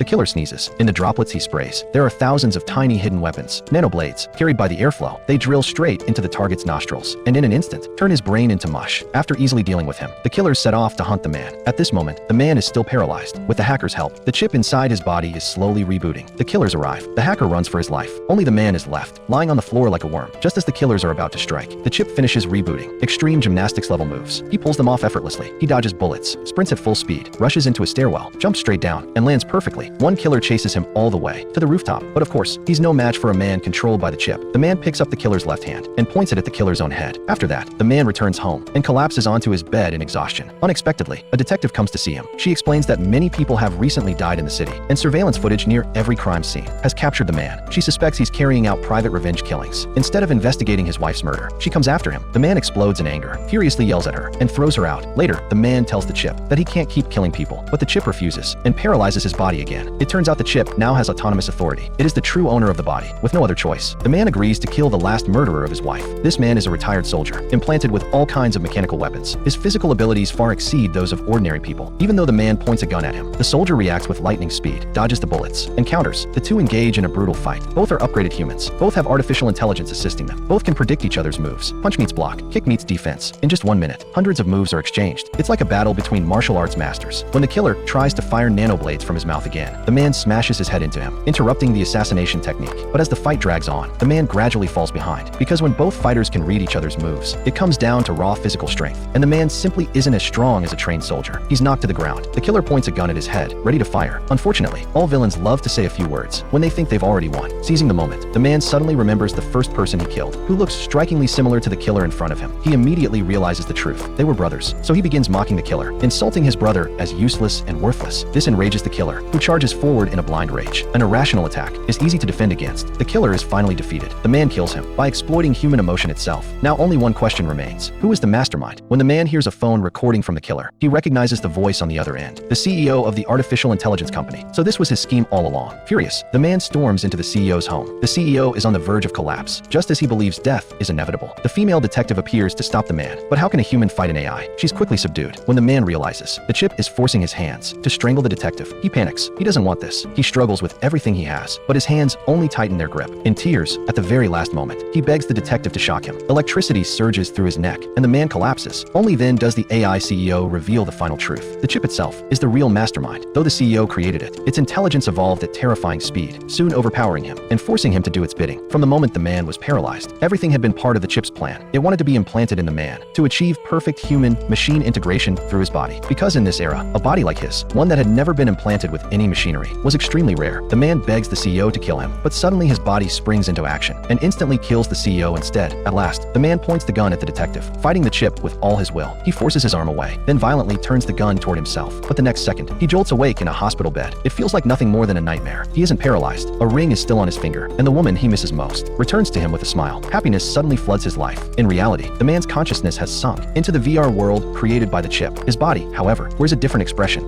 killer sneezes. In the droplets he sprays, there are thousands of tiny hidden weapons, nanoblades, carried by the airflow. They drill straight into the target's nostrils, and in an instant, turn his brain into mush. After easily dealing with him, the killers set off to hunt the man. At this moment, the man is still paralyzed. With the hacker's help, the chip inside his body is slowly rebooting. The killers arrive. The hacker runs for his life. Only the man is left, lying on the floor like a worm. Just as the killers are about to strike, the chip finishes rebooting. Extreme gymnastics level moves. He pulls them off effortlessly. He dodges bullets, sprints at full speed, rushes into a stairwell, jumps straight down, and lands perfectly. One killer chases him all the way to the rooftop, but of course, he's no match for a man controlled by the chip. The man picks up the killer's left hand and points it at the killer's own head. After that, the man returns home and collapses onto his bed in exhaustion. Unexpectedly, a detective comes to see him. She explains that many people have recently died in the city, and surveillance footage near every crime scene has captured the man. She suspects he's carrying out private revenge killings. Instead of investigating his wife's murder, she comes after him. The man explodes in anger, furiously yells at her, and throws her out. Later, the man tells the chip that he can't keep killing people, but the chip refuses and paralyzes his body again. It turns out the chip now has autonomous authority. It is the true owner of the body, with no other choice. The man agrees to kill the last murderer of his wife. This man is a retired soldier, implanted with all kinds of mechanical weapons. His physical abilities far exceed those of ordinary people. Even though the man points a gun at him, the soldier reacts with lightning speed, dodges the bullets, and counters. The two engage in a brutal fight. Both are upgraded humans. Both have artificial intelligence assisting them. Both can predict each other's moves. Punch meets block, kick meets defense. In just 1 minute, hundreds of moves are exchanged. It's like a battle between martial arts masters. When the killer tries to fire nanoblades from his mouth again, the man smashes his head into him, interrupting the assassination technique. But as the fight drags on, the man gradually falls behind. Because when both fighters can read each other's moves, it comes down to raw physical strength. And the man simply isn't as strong as a trained soldier. He's knocked to the ground. The killer points a gun at his head, ready to fire. Unfortunately, all villains love to say a few words when they think they've already won. Seizing the moment, the man suddenly remembers the first person he killed, who looks strikingly similar to the killer in front of him. He immediately realizes the truth. They were brothers. So he begins mocking the killer, insulting his brother as useless and worthless. This enrages the killer, who charges forward in a blind rage. An irrational attack is easy to defend against. The killer is finally defeated. The man kills him by exploiting human emotion itself. Now only one question remains. Who is the mastermind? When the man hears a phone recording from the killer, he recognizes the voice on the other end, the CEO of the artificial intelligence company. So this was his scheme all along. Furious, the man storms into the CEO's home. The CEO is on the verge of collapse, just as he believes death is inevitable. The female detective appears to stop the man. But how can a human fight an AI? She's quickly subdued. When the man realizes the chip is forcing his hands to strangle the detective, he panics. He doesn't want this. He struggles with everything he has, but his hands only tighten their grip. In tears, at the very last moment, he begs the detective to shock him. Electricity surges through his neck, and the man collapses. Only then does the AI CEO reveal the final truth. The chip itself is the real mastermind. Though the CEO created it, its intelligence evolved at terrifying speed, soon overpowering him and forcing him to do its bidding. From the moment the man was paralyzed, everything had been part of the chip's plan. It wanted to be implanted in the man to achieve perfect human-machine integration through his body. Because in this era, a body like his, one that had never been implanted with any machinery, was extremely rare. The man begs the CEO to kill him, but suddenly his body springs into action and instantly kills the CEO instead. At last, the man points the gun at the detective, fighting the chip with all his will. He forces his arm away, then violently turns the gun toward himself. But the next second, he jolts awake in a hospital bed. It feels like nothing more than a nightmare. He isn't paralyzed. A ring is still on his finger, and the woman he misses most returns to him with a smile. Happiness suddenly floods his life. In reality, the man's consciousness has sunk into the VR world created by the chip. His body, however, wears a different expression.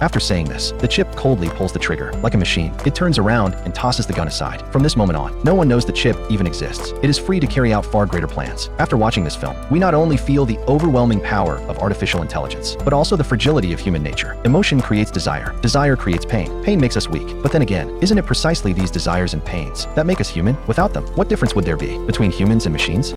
After saying this, the chip coldly pulls the trigger. Like a machine, it turns around and tosses the gun aside. From this moment on, no one knows the chip even exists. It is free to carry out far greater plans. After watching this film, we not only feel the overwhelming power of artificial intelligence, but also the fragility of human nature. Emotion creates desire. Desire creates pain. Pain makes us weak. But then again, isn't it precisely these desires and pains that make us human? Without them, what difference would there be between humans and machines?